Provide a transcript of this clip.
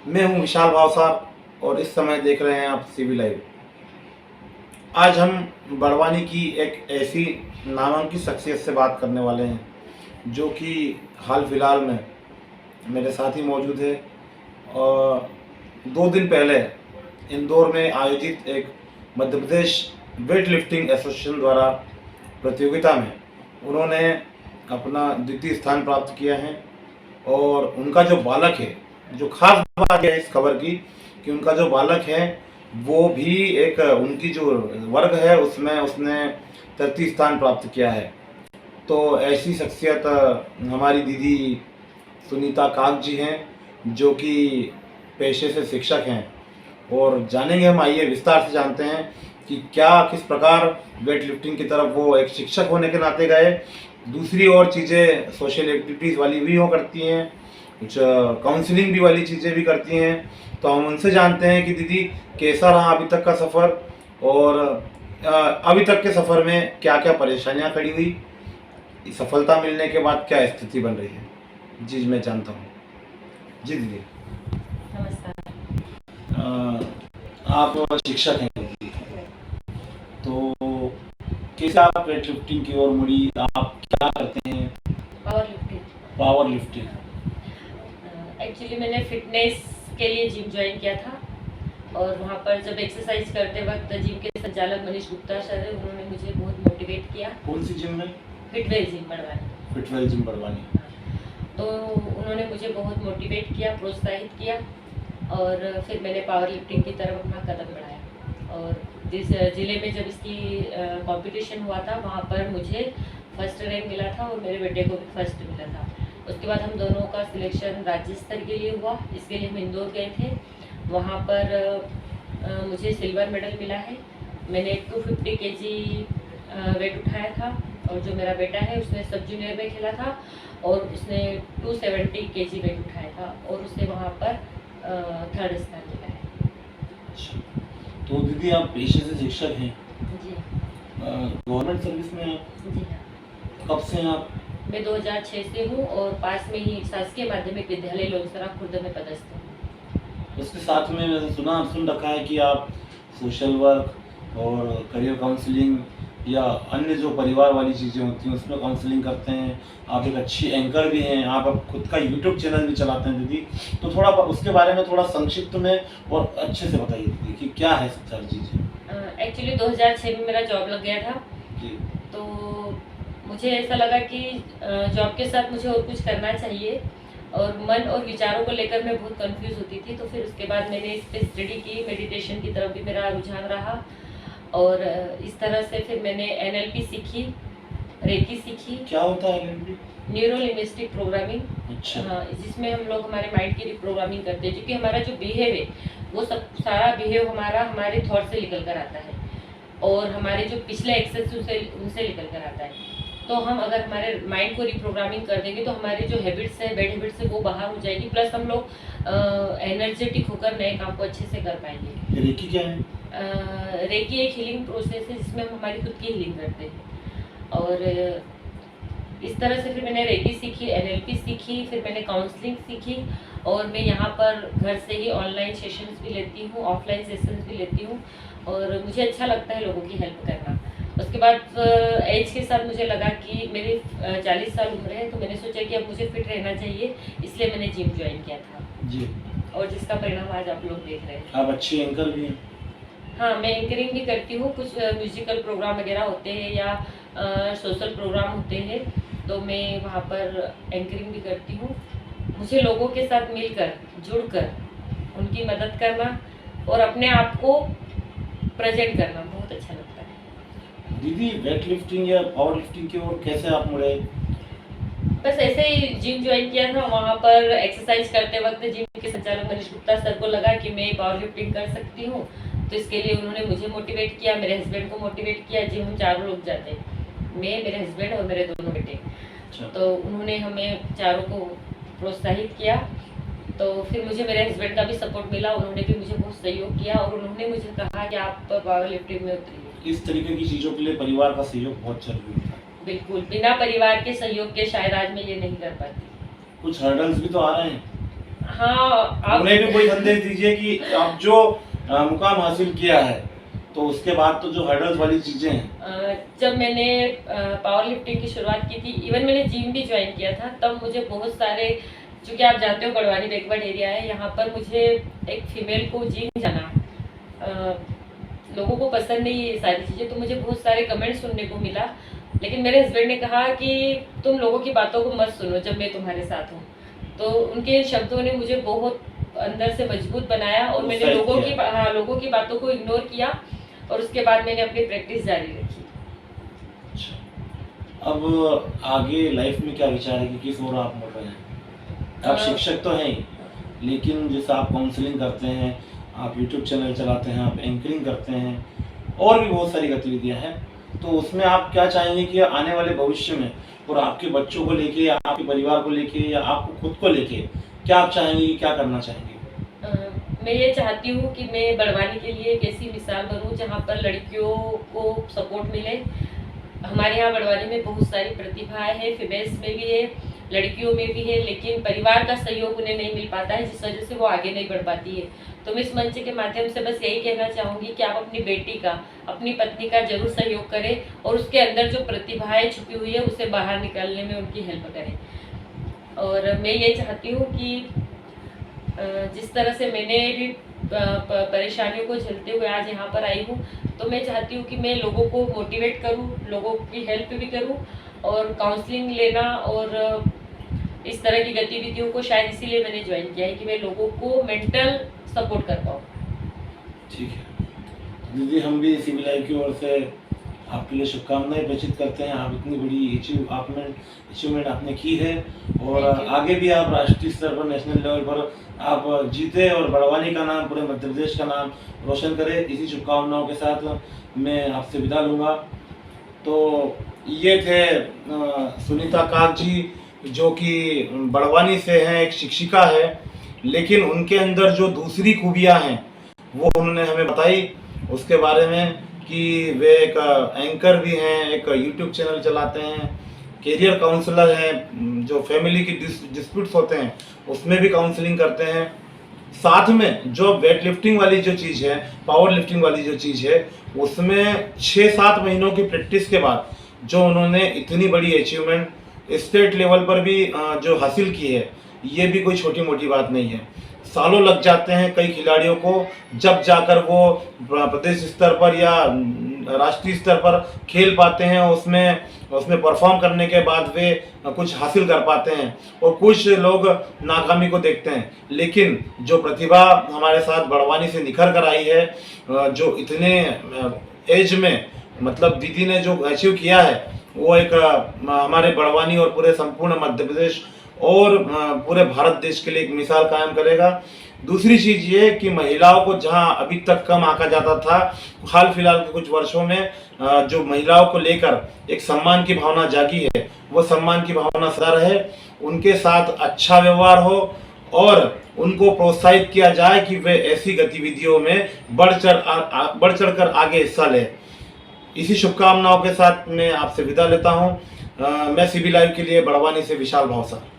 मैं हूं विशाल भावसार और इस समय देख रहे हैं आप सीवी लाइव। आज हम बड़वानी की एक ऐसी नामांकित शख्सियत से बात करने वाले हैं जो कि हाल फिलहाल में मेरे साथ ही मौजूद है। और 2 दिन पहले इंदौर में आयोजित एक Madhya Pradesh weight lifting association द्वारा प्रतियोगिता में उन्होंने अपना द्वितीय स्थान प्राप्त किया है। और उनका जो बालक है, जो खास बात है इस खबर की कि उनका जो बालक है वो भी एक उनकी जो वर्ग है उसमें उसने तृतीय स्थान प्राप्त किया है। तो ऐसी शख्सियत हमारी दीदी सुनीता काक जी हैं जो कि पेशे से शिक्षक हैं। और जानेंगे हम, आइए विस्तार से जानते हैं कि क्या किस प्रकार वेट लिफ्टिंग की तरफ वो एक शिक्षक होने के नाते गए। दूसरी और चीज़ें सोशल एक्टिविटीज़ वाली भी हो करती हैं, कुछ काउंसलिंग भी वाली चीज़ें भी करती हैं। तो हम उनसे जानते हैं कि दीदी कैसा रहा अभी तक का सफ़र और अभी तक के सफ़र में क्या क्या परेशानियां खड़ी हुई, सफलता मिलने के बाद क्या स्थिति बन रही है। जी मैं जानता हूँ। जी दीदी। नमस्कार। आप शिक्षक हैं दीदी, तो कैसे आप वेट लिफ्टिंग की ओर मुड़ी, आप क्या करते हैं? Power lifting. Power lifting. Actually मैंने फिटनेस के लिए जिम ज्वाइन किया था और वहाँ पर जब एक्सरसाइज करते वक्त जिम के संचालक मनीष गुप्ता सर है, उन्होंने मुझे बहुत मोटिवेट किया। कौन सी जिम में? फिटवेल जिम बड़वानी। फिटवेल जिम बड़वानी। तो उन्होंने मुझे बहुत मोटिवेट किया, प्रोत्साहित किया और फिर मैंने पावर लिफ्टिंग की तरफ अपना कदम बढ़ाया। और जिस ज़िले में जब इसकी कंपटीशन हुआ था वहाँ पर मुझे फर्स्ट रैंक मिला था और मेरे बेटे को भी फर्स्ट मिला था। उसके बाद हम दोनों का सिलेक्शन राज्य स्तर के लिए हुआ। इसके लिए हम इंदौर गए थे, वहाँ पर मुझे सिल्वर मेडल मिला है। मैंने 250 kg वेट उठाया था और जो मेरा बेटा है उसने सब जूनियर में खेला था और उसने 270 kg वेट उठाया था और उसने वहाँ पर थर्ड स्थान मिला है। तो दीदी आप पेशे से शिक्षक हैं? जी। गवर्नमेंट सर्विस में आप? जी हाँ। कब से हैं आप? मैं 2006 से हूँ और पास में ही शासकीय माध्यमिक विद्यालय लोनसरा खुर्द में पदस्थ हूँ। उसके साथ में मैंने सुन रखा है कि आप सोशल वर्क और करियर काउंसलिंग या अन्य जो परिवार वाली चीज़ें होती हैं उसमें काउंसलिंग करते हैं। आप एक अच्छी एंकर भी हैं, आप खुद का यूट्यूब चैनल भी चलाते हैं दीदी। तो थोड़ा उसके बारे में थोड़ा संक्षिप्त में और अच्छे से बताइए दीदी कि क्या है सब सारी चीज़ें। एक्चुअली 2006 में मेरा जॉब लग गया था जी। तो मुझे ऐसा लगा कि जॉब के साथ मुझे और कुछ करना चाहिए और मन और विचारों को लेकर मैं बहुत कंफ्यूज होती थी। तो फिर उसके बाद मैंने इस पर स्टडी की, मेडिटेशन की तरफ भी मेरा रुझान रहा और इस तरह से फिर मैंने NLP सीखी, रेकी सीखी। क्या होता है NLP? Neuro linguistic programming. अच्छा। हाँ, जिसमें हम लोग हमारे माइंड की रिप्रोग्रामिंग करते हैं, क्योंकि हमारा जो बिहेव है वो सब सारा बिहेव हमारा हमारे थॉट से निकल कर आता है और हमारे जो पिछले एक्सेस उनसे निकल कर आता है। तो हम अगर हमारे माइंड को रिप्रोग्रामिंग कर देंगे तो हमारे जो हैबिट्स है, बैड हैबिट्स है, वो बाहर हो जाएगी, प्लस हम लोग एनर्जेटिक होकर नए काम को अच्छे से कर पाएंगे। रेकी क्या है? रेकी एक हीलिंग प्रोसेस है जिसमें हम हमारी खुद की हीलिंग करते हैं। और इस तरह से फिर मैंने रेकी सीखी, NLP सीखी, फिर मैंने काउंसलिंग सीखी और मैं यहाँ पर घर से ही ऑनलाइन सेशंस भी लेती हूँ, ऑफलाइन सेशंस भी लेती हूँ और मुझे अच्छा लगता है लोगों की हेल्प करना। उसके बाद एज के साथ मुझे लगा कि मेरी 40 साल उम्र है, तो मैंने सोचा कि अब मुझे फिट रहना चाहिए, इसलिए मैंने जिम ज्वाइन किया था जी। और जिसका परिणाम आज आप लोग देख रहे हैं। आप अच्छी एंकर भी हैं? हाँ, मैं एंकरिंग भी करती हूँ। कुछ म्यूजिकल प्रोग्राम वगैरह होते हैं या सोशल प्रोग्राम होते हैं तो मैं वहाँ पर एंकरिंग भी करती हूँ। मुझे लोगों के साथ मिलकर, जुड़कर उनकी मदद करना और अपने आप को प्रेजेंट करना बहुत अच्छा लगता है। दीदी वेट लिफ्टिंग या पावर लिफ्टिंग की ओर कैसे आप मुड़े? बस ऐसे ही जिम ज्वाइन किया था, वहाँ पर एक्सरसाइज करते वक्त जिम के संचालक मनीष गुप्ता सर को लगा कि मैं पावर लिफ्टिंग कर सकती हूँ, तो इसके लिए उन्होंने मुझे मोटिवेट किया, मेरे हस्बैंड को मोटिवेट किया। जिम हम 4 लोग जाते हैं, मैं, मेरे हस्बैंड और मेरे दोनों बेटे। तो उन्होंने हमें चारों को प्रोत्साहित किया। तो फिर मुझे मेरे हस्बैंड का भी सपोर्ट मिला, उन्होंने भी मुझे बहुत सहयोग किया और उन्होंने मुझे कहा कि आप पावर लिफ्टिंग में उतरिए। इस तरीके की चीज़ों के लिए परिवार का सहयोग बहुत जरूरी है। बिल्कुल, बिना परिवार के सहयोग के शायद आज मैं ये नहीं कर पाती। कुछ हर्डल्स भी तो आ रहे हैं। हाँ आप उन्हें भी कोई संदेश दीजिए कि आप जो मुकाम हासिल किया है तो उसके बाद तो जो हर्डल्स वाली चीजें हैं। जब मैंने पावर लिफ्टिंग की शुरुआत की थी, इवन मैंने जिम भी ज्वाइन किया था, तब मुझे बहुत सारे, चूँकि आप जानते हो बड़वानी बैकवर्ड एरिया है, यहाँ पर मुझे एक फीमेल को जिम जाना, लोगों को पसंद नहीं है ये सारी चीज़ें, तो मुझे बहुत सारे कमेंट सुनने को मिला। लेकिन मेरे हस्बैंड ने कहा कि तुम लोगों की बातों को मत सुनो जब मैं तुम्हारे साथ हूँ। तो उनके शब्दों ने मुझे बहुत अंदर से मजबूत बनाया और मैंने लोगों की बातों को इग्नोर किया और उसके बाद मैंने अपनी प्रैक्टिस जारी रखी। अच्छा, अब आगे लाइफ में क्या विचार है कि किस ओर आप मुड़ रहे हैं? आप शिक्षक तो हैं ही, लेकिन जैसे आप काउंसलिंग करते हैं, आप यूट्यूब चैनल चलाते हैं, आप एंकरिंग करते हैं और भी बहुत सारी गतिविधियां हैं, तो उसमें आप क्या चाहेंगे कि आने वाले भविष्य में और आपके बच्चों को लेके या आपके परिवार को लेके या आपको खुद को लेके क्या आप चाहेंगे कि क्या करना चाहेंगे? मैं ये चाहती हूँ कि मैं बड़वानी के लिए एक ऐसी मिसाल बनूँ जहाँ पर लड़कियों को सपोर्ट मिले। हमारे यहाँ बड़वानी में बहुत सारी प्रतिभाएं हैं, फीमेल्स में भी है, लड़कियों में भी है, लेकिन परिवार का सहयोग उन्हें नहीं मिल पाता है, जिस वजह से वो आगे नहीं बढ़ पाती है। तो मैं इस मंच के माध्यम से बस यही कहना चाहूँगी कि आप अपनी बेटी का, अपनी पत्नी का जरूर सहयोग करें और उसके अंदर जो प्रतिभाएं छुपी हुई है उसे बाहर निकालने में उनकी हेल्प करें। और मैं ये चाहती हूँ कि जिस तरह से मैंने भी परेशानियों को झेलते हुए आज यहाँ पर आई हूँ, तो मैं चाहती हूँ कि मैं लोगों को मोटिवेट करूँ, लोगों की हेल्प भी करूँ और काउंसलिंग लेना और इस तरह की गतिविधियों को शायद इसीलिए मैंने ज्वाइन किया है कि मैं लोगों को मेंटल सपोर्ट कर पाऊँ। ठीक है दीदी, हम भी सिविल लाइफ की ओर से आपके लिए शुभकामनाएं प्रेषित करते हैं। आप इतनी बड़ी अचीवमेंट आपने की है और आगे भी आप राष्ट्रीय स्तर पर, नेशनल लेवल पर आप जीते और बड़वानी का नाम, पूरे मध्य प्रदेश का नाम रोशन करें। इसी शुभकामनाओं के साथ मैं आपसे विदा लूँगा। तो ये थे सुनीता काक जी, जो कि बड़वानी से हैं, एक शिक्षिका है, लेकिन उनके अंदर जो दूसरी खूबियाँ हैं वो उन्होंने हमें बताई उसके बारे में, कि वे एक एंकर भी हैं, एक यूट्यूब चैनल चलाते हैं, कैरियर काउंसलर हैं, जो फैमिली की डिस्प्यूट्स होते हैं उसमें भी काउंसलिंग करते हैं। साथ में जो वेट लिफ्टिंग वाली जो चीज़ है, पावर लिफ्टिंग वाली जो चीज़ है, उसमें 6-7 महीनों की प्रैक्टिस के बाद जो उन्होंने इतनी बड़ी अचीवमेंट स्टेट लेवल पर भी जो हासिल की है, ये भी कोई छोटी मोटी बात नहीं है। सालों लग जाते हैं कई खिलाड़ियों को, जब जाकर वो प्रदेश स्तर पर या राष्ट्रीय स्तर पर खेल पाते हैं, उसमें परफॉर्म करने के बाद वे कुछ हासिल कर पाते हैं और कुछ लोग नाकामी को देखते हैं। लेकिन जो प्रतिभा हमारे साथ बड़वानी से निखर कर आई है, जो इतने एज में मतलब दीदी ने जो अचीव किया है, वो एक हमारे बड़वानी और पूरे संपूर्ण मध्य प्रदेश और पूरे भारत देश के लिए एक मिसाल कायम करेगा। दूसरी चीज़ ये कि महिलाओं को जहां अभी तक कम आंका जाता था, हाल फिलहाल के कुछ वर्षों में जो महिलाओं को लेकर एक सम्मान की भावना जागी है, वो सम्मान की भावना सदा रहे, उनके साथ अच्छा व्यवहार हो और उनको प्रोत्साहित किया जाए कि वे ऐसी गतिविधियों में बढ़ चढ़ कर आगे हिस्सा लें। इसी शुभकामनाओं के साथ मैं आपसे विदा लेता हूँ। मैं सीबी लाइव के लिए बड़वानी से विशाल भावसार।